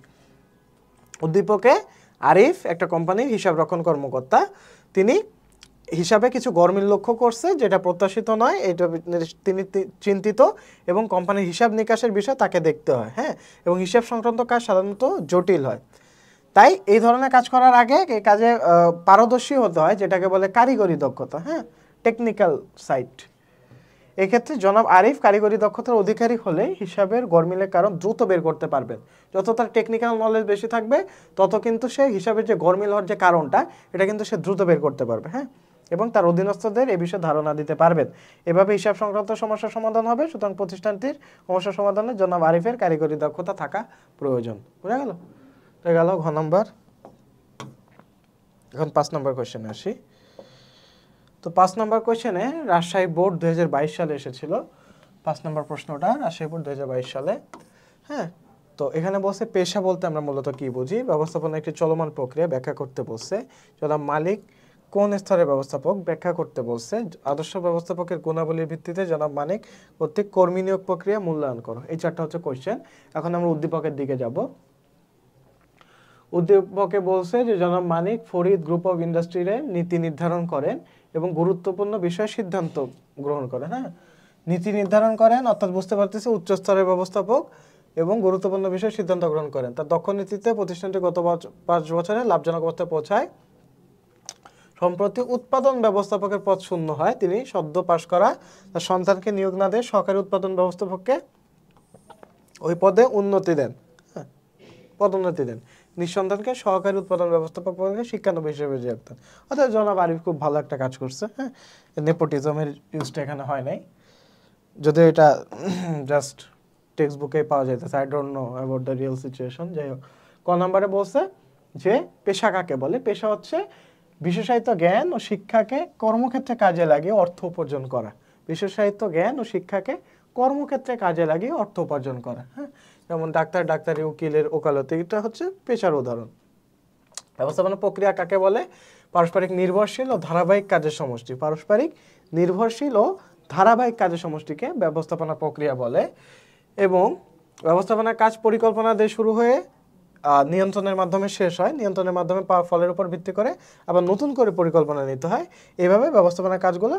উদ্দীপকে আরিফ একটা কোম্পানির হিসাব রক্ষণ কর্মকর্তা, তিনি হিসাবে কিছু গরমিল লক্ষ্য করছে যেটা প্রত্যাশিত নয়, এটা তিনি চিন্তিত এবং কোম্পানির হিসাব নিকাশের বিষয় তাকে দেখতে হয়। হ্যাঁ, এবং হিসাব সংক্রান্ত কাজ সাধারণত জটিল হয়, তাই এই ধরনের কাজ করার আগে এই কাজে পারদর্শী হতে হয় যেটাকে বলে কারিগরি দক্ষতা। হ্যাঁ, টেকনিক্যাল সাইট। এক্ষেত্রে জনাব আরিফ কারিগরি দক্ষতার অধিকারী হলে হিসাবের গরমিলের কারণ দ্রুত বের করতে পারবেন। যত তার টেকনিক্যাল নলেজ বেশি থাকবে তত কিন্তু সে হিসাবের যে গরমিল হওয়ার যে কারণটা এটা কিন্তু সে দ্রুত বের করতে পারবে। হ্যাঁ, এবং তার অধীনস্থদের এ বিষয়ে ধারণা দিতে পারবেন। এভাবে হিসাব সংক্রান্ত সমস্যার সমাধান হবে। সুতরাং প্রতিষ্ঠানটির সমস্যা সমাধানে জনাব আরিফের কারিগরি দক্ষতা থাকা প্রয়োজন। বুঝা গেল? তো গেল ঘ নম্বর। এখন 5 নম্বর কোয়েশ্চেনে আসি। তো 5 নম্বর কোয়েশ্চেনে রাজশাহী বোর্ড 2022 সালে এসেছিল। 5 নম্বর প্রশ্নটা রাজশাহী বোর্ড 2022 সালে। হ্যাঁ, তো এখানে বলছে পেশা বলতে আমরা মূলত কি বুঝি। ব্যবস্থাপনা একটি চলমান প্রক্রিয়া, ব্যাখ্যা করতে বলছে। জনাব মালিক কোন স্তরের ব্যবস্থাপক ব্যাখ্যা করতে বলছে। আদর্শ ব্যবস্থাপকের গুণাবলীর ভিত্তিতে জনাব মানিক কর্তৃক কর্মী নিয়োগ প্রক্রিয়া মূল্যায়ন করো। এই চারটা হচ্ছে কোশ্চেন। এখন আমরা উদ্দীপকের দিকে যাব। উদ্দীপকে বলছে যে জনাব মানিক ফরিদ গ্রুপ অফ ইন্ডাস্ট্রির নীতি নির্ধারণ করেন এবং গুরুত্বপূর্ণ বিষয়ে সিদ্ধান্ত গ্রহণ করেন। হ্যাঁ, নীতি নির্ধারণ করেন অর্থাৎ বুঝতে পারতেছে উচ্চ স্তরের ব্যবস্থাপক এবং গুরুত্বপূর্ণ বিষয়ে সিদ্ধান্ত গ্রহণ করেন। তার দক্ষ নীতিতে প্রতিষ্ঠানটি গত 5 বছরে লাভজনক অবস্থায় পৌঁছায়। সম্প্রতি উৎপাদন ব্যবস্থাপকের পদ শূন্য হয়। তিনি সদ্য পাশ করা তার সন্তানকে নিয়োগ না দিয়ে সহকারী উৎপাদন ব্যবস্থাপককে ওই পদে উন্নতি দেন, পদোন্নতি দেন। নিঃসন্তানকে সহকারী উৎপাদন ব্যবস্থাপক পদে শিক্ষানবিশ হিসেবে নিয়োগ দেন। অর্থাৎ জনাব আরিফ খুব ভালো একটা কাজ করছে। হ্যাঁ, নেপোটিজমের ইউজটা এখানে হয় নাই, যদিও এটা জাস্ট টেক্সট বুকে পাওয়া যাইতেছে। I don't know about the real situation. যাই হোক, ক নম্বরে বলছে যে পেশা কাকে বলে। পেশা হচ্ছে বিশেষায়িত জ্ঞান ও শিক্ষাকে কর্মক্ষেত্রে কাজে লাগিয়ে অর্থ উপার্জন করা। বিশেষায়িত জ্ঞান ও শিক্ষাকে কর্মক্ষেত্রে কাজে লাগিয়ে অর্থ উপার্জন করা। হ্যাঁ, যেমন ডাক্তারি, উকিলের ওকালতি, এটা হচ্ছে পেশার উদাহরণ। ব্যবস্থাপনা প্রক্রিয়া কাকে বলে। পারস্পরিক নির্ভরশীল ও ধারাবাহিক কাজের সমষ্টি। পারস্পরিক নির্ভরশীল ও ধারাবাহিক কাজের সমষ্টিকে ব্যবস্থাপনা প্রক্রিয়া বলে। এবং ব্যবস্থাপনার কাজ পরিকল্পনা দিয়ে শুরু হয়ে নিয়ন্ত্রণের মাধ্যমে শেষ হয়। নিয়ন্ত্রণের মাধ্যমে পাওয়া ফলের উপর ভিত্তি করে আবার নতুন করে পরিকল্পনা নিতে হয়। এইভাবে ব্যবস্থাপনার কাজগুলো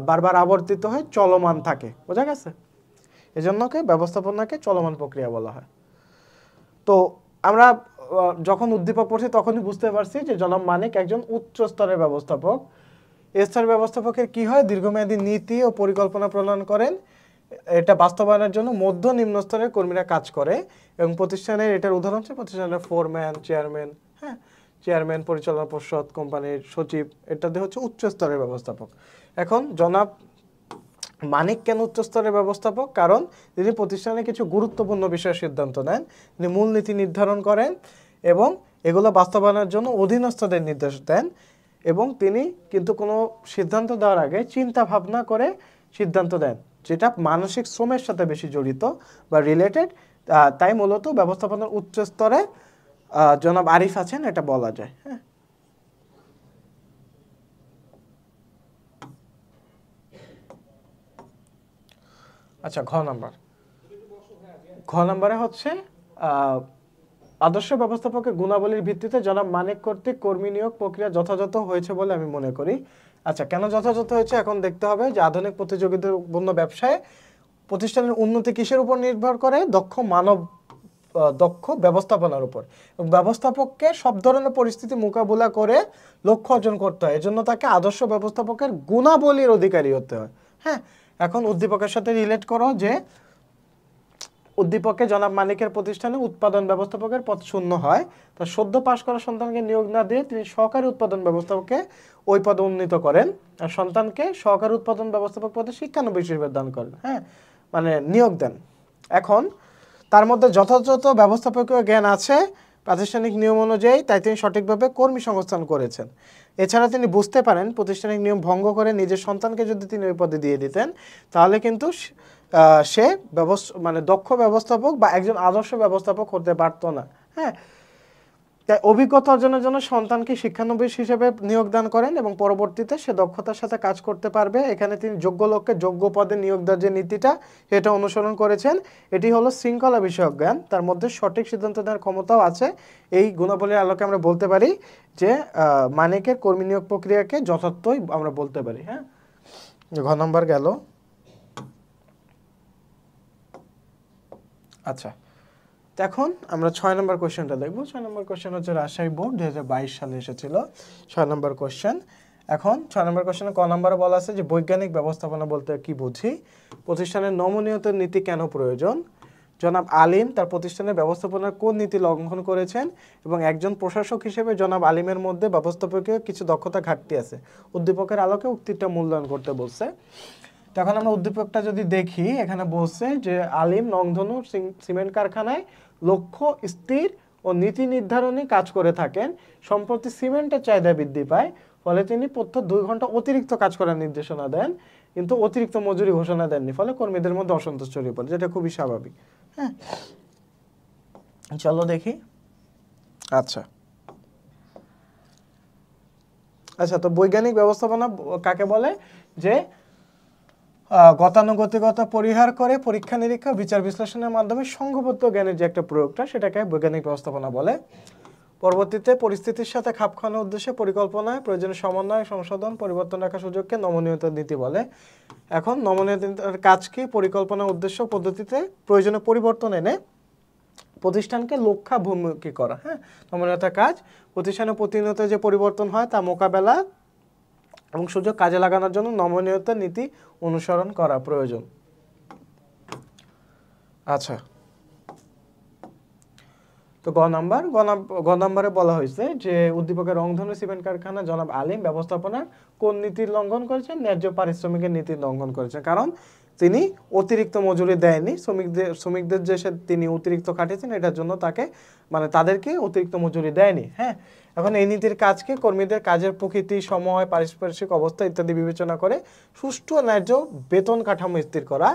বারবার আবর্তিত হয়ে চলমান থাকে। বোঝা গেছে? এজন্যকে ব্যবস্থাপনাকে চলমান প্রক্রিয়া বলা হয়। তো আমরা যখন উদ্দীপক পড়ছি তখনই বুঝতে পারছি যে জনাব মানিক একজন উচ্চ স্তরের ব্যবস্থাপক। এ স্তরের ব্যবস্থাপকের কি হয়, দীর্ঘমেয়াদী নীতি ও পরিকল্পনা প্রণয়ন করেন। এটা বাস্তবায়নের জন্য মধ্য নিম্ন স্তরের কর্মীরা কাজ করে এবং প্রতিষ্ঠানের এটার উদাহরণ হচ্ছে প্রতিষ্ঠানের ফোরম্যান, চেয়ারম্যান, হ্যাঁ, চেয়ারম্যান, পরিচালনা পর্ষদ, কোম্পানির সচিব, এটাতে হচ্ছে উচ্চ স্তরের ব্যবস্থাপক। এখন জনাব মানিক কেন উচ্চ স্তরের ব্যবস্থাপক? কারণ তিনি প্রতিষ্ঠানে কিছু গুরুত্বপূর্ণ বিষয়ের সিদ্ধান্ত নেন, তিনি মূলনীতি নির্ধারণ করেন এবং এগুলো বাস্তবায়নের জন্য অধীনস্থদের নির্দেশ দেন। এবং তিনি কিন্তু কোনো সিদ্ধান্ত দেওয়ার আগে চিন্তা ভাবনা করে সিদ্ধান্ত দেন, যেটা মানসিক শ্রমের সাথে বেশি জড়িত বা রিলেটেড। তাই মূলত ব্যবস্থাপনার উচ্চ স্তরে জনাব আরিফ আছেন, এটা বলা যায়। হ্যাঁ, আচ্ছা, ঘ নম্বরে হচ্ছে আদর্শ ব্যবস্থাপকের গুণাবলীর ভিত্তিতে জনাব মানিক কর্তৃক কর্মী নিয়োগ প্রক্রিয়া যথাযথ হয়েছে বলে আমি মনে করি। আচ্ছা, কেন যথাযথ হয়েছে এখন দেখতে হবে যে আধুনিক প্রতিযোগিতাপূর্ণ ব্যবসায় প্রতিষ্ঠানের উন্নতি কিসের উপর নির্ভর করে? দক্ষ ব্যবস্থাপনার উপর। এবং ব্যবস্থাপককে সব ধরনের পরিস্থিতি মোকাবেলা করে লক্ষ্য অর্জন করতে হয়। এজন্য তাকে আদর্শ ব্যবস্থাপকের গুণাবলীর অধিকারী হতে হয়। হ্যাঁ, এখন উদ্দীপকের সাথে রিলেট করো যে উদ্দীপকে জনাব মানিকের প্রতিষ্ঠানে উৎপাদন ব্যবস্থাপকের পদ শূন্য হয়। তার সদ্য পাশ করা সন্তানকে নিয়োগ না দিয়ে তিনি সহকারী উৎপাদন ব্যবস্থাপককে ওই পদে উন্নীত করেন আর সন্তানকে সহকারী উৎপাদন ব্যবস্থাপক পদে শিক্ষানবিশ হিসেবে দান করেন। হ্যাঁ, মানে নিয়োগ দেন। এখন তার মধ্যে যথাযথ ব্যবস্থাপকীয় জ্ঞান আছে প্রাতিষ্ঠানিক নিয়ম অনুযায়ী, তাই তিনি সঠিকভাবে কর্মী সংস্থান করেছেন। এছাড়া তিনি বুঝতে পারেন প্রতিষ্ঠানিক নিয়ম ভঙ্গ করে নিজের সন্তানকে যদি তিনি ওই পদে দিয়ে দিতেন তাহলে কিন্তু সে দক্ষ ব্যবস্থাপক বা একজন আদর্শ ব্যবস্থাপক হতে পারতো না। হ্যাঁ, তাই অভিজ্ঞতা অর্জনের জন্য সন্তানকে শিক্ষানবিশ হিসেবে নিয়োগ দান করেন এবং পরবর্তীতে সে দক্ষতার সাথে কাজ করতে পারবে। এখানে তিনি যোগ্য লোককে যোগ্য পদে নিয়োগ দেওয়ার যে নীতিটা সেটা অনুসরণ করেছেন। এটি হলো শৃঙ্খলা বিষয়ক জ্ঞান, তার মধ্যে সঠিক সিদ্ধান্ত নেওয়ার ক্ষমতাও আছে। এই গুণাবলীর আলোকে আমরা বলতে পারি যে মানিকের কর্মী নিয়োগ প্রক্রিয়াকে যথার্থই আমরা বলতে পারি। হ্যাঁ, ঘ নম্বর গেল। আচ্ছা, এখন আমরা 6 নম্বর কোশ্চেনটা দেখব। 6 নম্বর কোশ্চেন হচ্ছে রাজশাহী বোর্ড 2022 সালে এসেছিল 6 নম্বর কোশ্চেন। এখন 6 নম্বর কোশ্চেনে ক নম্বরে বলা আছে যে বৈজ্ঞানিক ব্যবস্থাপনা বলতে কি বুঝি, প্রতিষ্ঠানের নমনীয়তার নীতি কেন প্রয়োজন, জনাব আলিম তার প্রতিষ্ঠানের ব্যবস্থাপনার কোন নীতি লঙ্ঘন করেছেন এবং একজন প্রশাসক হিসেবে জনাব আলিমের মধ্যে ব্যবস্থাপকীয় কিছু দক্ষতা ঘাটতি আছে। উদ্দীপকের আলোকে উক্তিটা মূল্যায়ন করতে বলছে। তখন আমরা উদ্দীপকটা যদি দেখি, এখানে বলছে যে আলিম রংধনু সিমেন্ট কারখানায় লক্ষ্য স্থির ও নীতি নির্ধারণী কাজ করে থাকেন। সম্প্রতি সিমেন্টের চাহিদা বৃদ্ধি পায়, ফলে তিনি প্রত্যহ 2 ঘন্টা অতিরিক্ত কাজ করার নির্দেশনা দেন, কিন্তু অতিরিক্ত মজুরি ঘোষণা দেননি, ফলে কর্মীদের মধ্যে অসন্তোষ ছড়িয়ে পড়ে, যেটা খুবই স্বাভাবিক। হ্যাঁ, চলো দেখি। আচ্ছা, আচ্ছা, তো বৈজ্ঞানিক ব্যবস্থাপনা কাকে বলে? যে গতানুগতিকতা পরিহার করে পরীক্ষা নিরীক্ষা বিচার বিশ্লেষণের মাধ্যমে সংঘবদ্ধ জ্ঞানের যে একটা প্রয়োগটা, সেটাকে বৈজ্ঞানিক ব্যবস্থাপনা বলে। পরবর্তীতে পরিস্থিতির সাথে খাপ খাওয়ানোর উদ্দেশ্যে পরিকল্পনায় প্রয়োজনীয় সমন্বয়, সংশোধন, পরিবর্তন রাখার সুযোগকে নমনীয়তা নীতি বলে। এখন নমনীয়তার কাজ কি? পরিকল্পনা, উদ্দেশ্য, পদ্ধতিতে প্রয়োজনীয় পরিবর্তন এনে প্রতিষ্ঠানকে লক্ষ্যাভিমুখী করা। হ্যাঁ, নমনীয়তার কাজ প্রতিষ্ঠানের প্রতিনিয়ত যে পরিবর্তন হয় তা মোকাবেলা এবং সুযোগ কাজে লাগানোর জন্য নমনীয়তা নীতি অনুসরণ করা প্রয়োজন। আচ্ছা, তো গ নাম্বারে বলা হয়েছে যে উদ্দীপকের রংধনু সিমেন্ট কারখানা জনাব আলিম ব্যবস্থাপনার কোন নীতির লঙ্ঘন করেছেন? ন্যায্য পারিশ্রমিকের নীতির লঙ্ঘন করেছেন। কারণ তিনি অতিরিক্ত মজুরি দেয়নি, শ্রমিকদের যে তিনি অতিরিক্ত খাটিয়েছেন এটার জন্য তাকে মানে তাদেরকে অতিরিক্ত মজুরি দেয়নি। হ্যাঁ, এখন এই নীতির কাজকে কর্মীদের কাজের প্রকৃতি, সময়, পারিপার্শ্বিক অবস্থা ইত্যাদি বিবেচনা করে সুষ্ঠু ও ন্যায্য বেতন কাঠামো স্থির করা,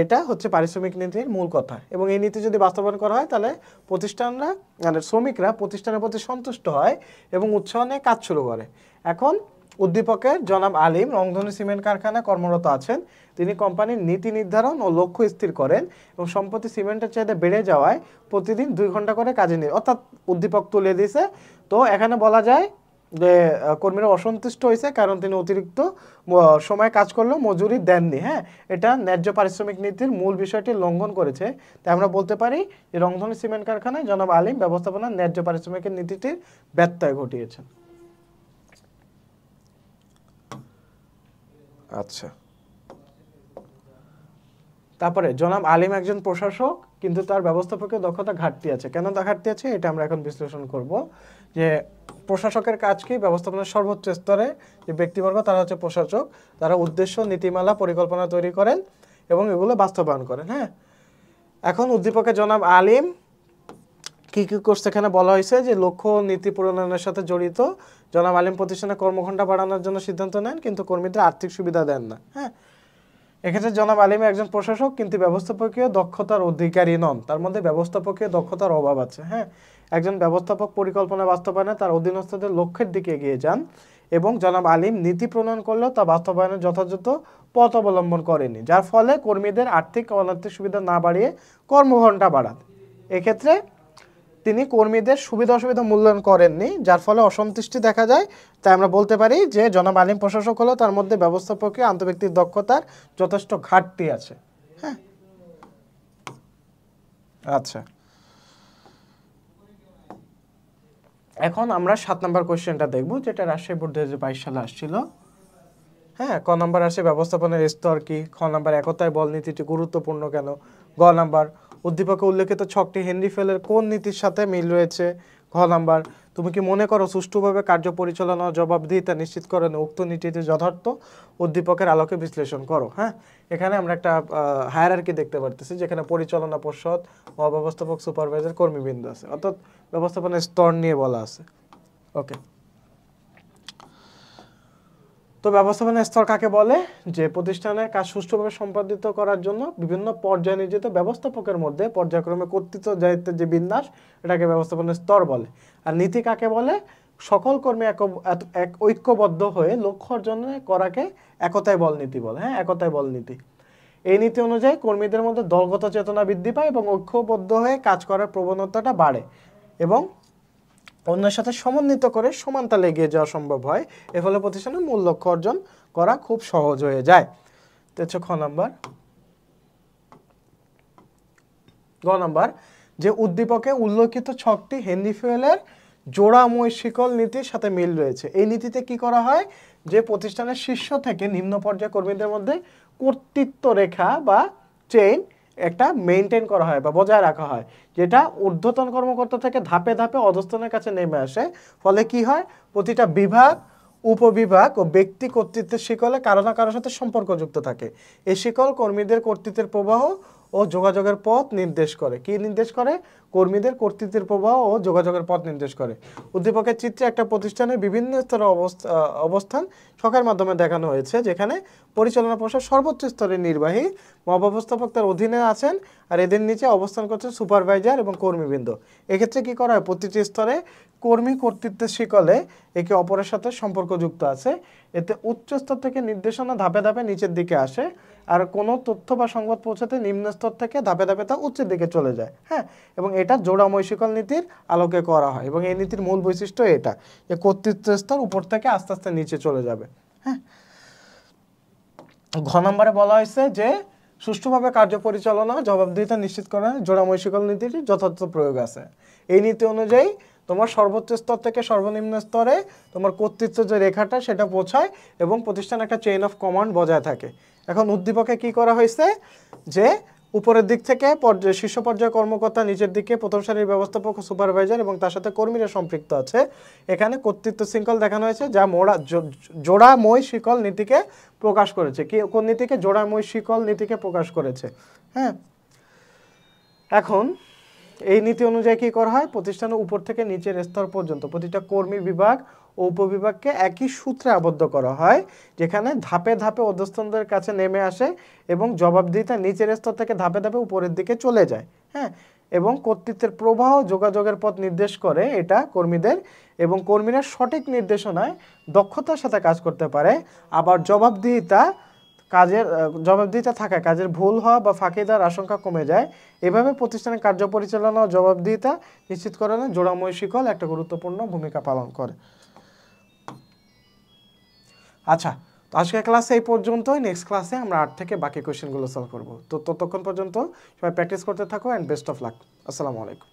এটা হচ্ছে পারিশ্রমিক নীতির মূল কথা। এবং এই নীতি যদি বাস্তবায়ন করা হয় তাহলে প্রতিষ্ঠানরা মানে শ্রমিকরা প্রতিষ্ঠানের প্রতি সন্তুষ্ট হয় এবং উৎসাহ নিয়ে কাজ শুরু করে। এখন উদ্দীপকের জনাব আলিম রংধনু সিমেন্ট কারখানায় কর্মরত আছেন। তিনি কোম্পানির নীতি নির্ধারণ ও লক্ষ্য স্থির করেন এবং সম্প্রতি সিমেন্টের চাহিদা বেড়ে যাওয়ায় প্রতিদিন 2 ঘন্টা করে কাজে নিয়ে অর্থাৎ উদ্দীপক তুলে দিয়েছে। তো এখানে বলা যায় যে কর্মীরা অসন্তুষ্ট হয়েছে কারণ তিনি অতিরিক্ত সময় কাজ করলেও মজুরি দেননি। হ্যাঁ, এটা ন্যায্য পারিশ্রমিক নীতির মূল বিষয়টি লঙ্ঘন করেছে। তাই আমরা বলতে পারি যে রংধনু সিমেন্ট কারখানায় জনাব আলিম ব্যবস্থাপনার ন্যায্য পারিশ্রমিকের নীতিটির ব্যত্যয় ঘটিয়েছেন। আচ্ছা, তারপরে জনাব আলিম একজন প্রশাসক কিন্তু তার ব্যবস্থাপকের দক্ষতা ঘাটতি আছে। কেন তা ঘাটতি আছে এটা আমরা এখন বিশ্লেষণ করব। যে প্রশাসকের কাজ কি? ব্যবস্থাপনার সর্বোচ্চ স্তরে যে ব্যক্তিবর্গ তারা হচ্ছে প্রশাসক। তারা উদ্দেশ্য, নীতিমালা, পরিকল্পনা তৈরি করেন এবং এগুলো বাস্তবায়ন করেন। হ্যাঁ, এখন উদ্দীপকে জনাব আলিম কি কি করছে এখানে বলা হয়েছে যে লক্ষ্য নীতি প্রণয়নের সাথে জড়িত। জনাব আলিম প্রতিষ্ঠানে কর্মঘণ্টা বাড়ানোর জন্য সিদ্ধান্ত নেন কিন্তু কর্মীদের আর্থিক সুবিধা দেন না। হ্যাঁ, এক্ষেত্রে জনাব আলিম একজন প্রশাসক কিন্তু ব্যবস্থাপকীয় দক্ষতার অধিকারী নন, তার মধ্যে ব্যবস্থাপকীয় দক্ষতার অভাব আছে। হ্যাঁ, একজন ব্যবস্থাপক পরিকল্পনা বাস্তবায়নে তার অধীনস্থদের লক্ষ্যের দিকে এগিয়ে যান এবং জনাব আলিম নীতি প্রণয়ন করলেও তা বাস্তবায়নের যথাযথ পথ অবলম্বন করেনি, যার ফলে কর্মীদের আর্থিক ও অনার্থিক সুবিধা না বাড়িয়ে কর্মঘণ্টা বাড়ান। এক্ষেত্রে তিনি কর্মীদের সুবিধা অসুবিধা মূল্যায়ন করেননি, যার ফলে অসন্তুষ্টি দেখা যায়। তাই আমরা বলতে পারি যে জনাব আলিম প্রশাসক হলেও তার মধ্যে ব্যবস্থাপকীয় আন্তর্ব্যক্তিক দক্ষতার যথেষ্ট ঘাটতি আছে। হ্যাঁ, আচ্ছা, এখন আমরা 7 নম্বর কোশ্চেনটা দেখব, যেটা রাজশাহী বোর্ড 2022 সালে আসছিল। হ্যাঁ, ক নাম্বার আসে ব্যবস্থাপনার স্তর কি, খ নাম্বার একতায় বল নীতিটি গুরুত্বপূর্ণ কেন, গ নাম্বার উদ্দীপকে উল্লেখিত ছকটি হেনরি ফেলের কোন নীতির সাথে মিল রয়েছে, ঘ নাম্বার তুমি কি মনে করো সুষ্ঠুভাবে কার্য পরিচালনা ও জবাবদিহিতা নিশ্চিত করে উক্ত নীতিটি যথার্থ, উদ্দীপকের আলোকে বিশ্লেষণ করো। হ্যাঁ, এখানে আমরা একটা হায়ারার্কি দেখতে পারতেছি যেখানে পরিচালনা পর্ষদ, মহাব্যবস্থাপক, সুপারভাইজার, কর্মীবৃন্দ আছে, অর্থাৎ ব্যবস্থাপনার স্তর নিয়ে বলা আছে। ওকে, তো ব্যবস্থাপনার স্তর কাকে বলে? যে প্রতিষ্ঠানের কাজ সুষ্ঠুভাবে সম্পাদিত করার জন্য বিভিন্ন পর্যায়ে নিয়োজিত ব্যবস্থাপকের মধ্যে পর্যায়ক্রমে কর্তৃত্ব দায়িত্বের যে বিন্যাস, এটাকে ব্যবস্থাপনার স্তর বলে। আর নীতি কাকে বলে? সকল কর্মী এক ঐক্যবদ্ধ হয়ে লক্ষ্য অর্জনে করাকে একতায় বল নীতি বলে। হ্যাঁ, একতায় বল নীতি। এই নীতি অনুযায়ী কর্মীদের মধ্যে দলগত চেতনা বৃদ্ধি পায় এবং ঐক্যবদ্ধ হয়ে কাজ করার প্রবণতাটা বাড়ে এবং অন্যের সাথে সমন্বিত করে সমান তালে এগিয়ে যাওয়া সম্ভব হয়। এর ফলে প্রতিষ্ঠানের মূল লক্ষ্য অর্জন করা খুব সহজ হয়ে যায়। তো হচ্ছে খ নাম্বার। গ নাম্বার যে উদ্দীপকে উল্লেখিত ছকটি হেনরি ফেলের জোড়াময় শিকল নীতির সাথে মিল রয়েছে। এই নীতিতে কি করা হয়? যে প্রতিষ্ঠানের শীর্ষ থেকে নিম্ন পর্যায়ে কর্মীদের মধ্যে কর্তৃত্ব রেখা বা চেইন একটা মেইনটেইন করা হয় বা বজায় রাখা হয়, যেটা ঊর্ধ্বতন কর্মকর্তা থেকে ধাপে ধাপে অধস্তনের কাছে নেমে আসে। ফলে কি হয়? প্রতিটা বিভাগ, উপবিভাগ ও ব্যক্তি কর্তৃত্বের শিকলে কারো না কারোর সাথে সম্পর্কযুক্ত থাকে। এই শিকল কর্মীদের কর্তৃত্বের প্রবাহ ও যোগাযোগের পথ নির্দেশ করে। কি নির্দেশ করে? কর্মীদের কর্তৃত্বের প্রবাহ ও যোগাযোগের পথ নির্দেশ করে। উদ্দীপকের চিত্রে একটা প্রতিষ্ঠানের বিভিন্ন স্তরের অবস্থান ছকের মাধ্যমে দেখানো হয়েছে, যেখানে পরিচালনা পর্ষদ সর্বোচ্চ স্তরের নির্বাহী, মহাব্যবস্থাপক তার অধীনে আছেন আর এদের নিচে অবস্থান করছে সুপারভাইজার এবং কর্মীবৃন্দ। এক্ষেত্রে কি করা হয়? প্রতিটি স্তরে কর্মী কর্তৃত্বের শিকলে একে অপরের সাথে সম্পর্কযুক্ত আছে। এতে উচ্চ স্তর থেকে নির্দেশনা ধাপে ধাপে নিচের দিকে আসে, আর কোনো তথ্য বা সংবাদ পৌঁছাতে নিম্ন স্তর থেকে ধাপে ধাপে তা উচ্চের দিকে চলে যায়। হ্যাঁ, এবং এটা জোড়াময় শিকল নীতির আলোকে করা হয়, এবং এই নীতির মূল বৈশিষ্ট্য এটা যে কর্তৃত্বের স্তর উপর থেকে আস্তে আস্তে নিচে চলে যাবে। হ্যাঁ, ঘ নম্বরে বলা হয়েছে যে সুষ্ঠুভাবে কার্য পরিচালনা জবাবদিহিতা নিশ্চিত করা জোড়াময় শিকল নীতির যথার্থ প্রয়োগ আছে। এই নীতি অনুযায়ী তোমার সর্বোচ্চ স্তর থেকে সর্বনিম্ন স্তরে তোমার কর্তৃত্ব যে রেখাটা সেটা পৌঁছায় এবং প্রতিষ্ঠান একটা চেইন অফ কমান্ড বজায় থাকে। এখন উদ্দীপকে কি করা হয়েছে যে উপরের দিক থেকে শীর্ষ পর্যায়ে কর্মকর্তা, নিচের দিকে প্রথম সারির ব্যবস্থাপক সুপারভাইজার এবং তার সাথে কর্মীরা সম্পৃক্ত আছে। এখানে কর্তৃত্ব শৃঙ্খল দেখানো হয়েছে যা জোড়াময় শিকল নীতিকে প্রকাশ করেছে। কি কোন নীতিকে? জোড়াময় শিকল নীতিকে প্রকাশ করেছে। হ্যাঁ, এখন এই নীতি অনুযায়ী কি করা হয়? প্রতিষ্ঠানের উপর থেকে নিচের স্তর পর্যন্ত প্রতিটা কর্মী বিভাগ ও উপবিভাগকে একই সূত্রে আবদ্ধ করা হয়, যেখানে ধাপে ধাপে অধস্তনদের কাছে নেমে আসে এবং জবাবদিহিতা নিচের স্তর থেকে ধাপে ধাপে উপরের দিকে চলে যায়। হ্যাঁ, এবং কর্তৃত্বের প্রবাহ যোগাযোগের পথ নির্দেশ করে এটা কর্মীদের, এবং কর্মীরা সঠিক নির্দেশনায় দক্ষতার সাথে কাজ করতে পারে। আবার জবাবদিহিতা থাকায় কাজের ভুল হওয়া বা ফাঁকি দেওয়ার আশঙ্কা কমে যায়। এভাবে প্রতিষ্ঠানের কার্য পরিচালনা ও জবাবদিহিতা নিশ্চিত করানো জোড়াময় শিকল একটা গুরুত্বপূর্ণ ভূমিকা পালন করে। আচ্ছা, তো আজকের ক্লাসে এই পর্যন্তই। নেক্সট ক্লাসে আমরা 8 থেকে বাকি কোশ্চেনগুলো সলভ করব। তো ততক্ষণ পর্যন্ত সবাই প্র্যাকটিস করতে থাকো, অ্যান্ড বেস্ট অফ লাক। আসসালামু আলাইকুম।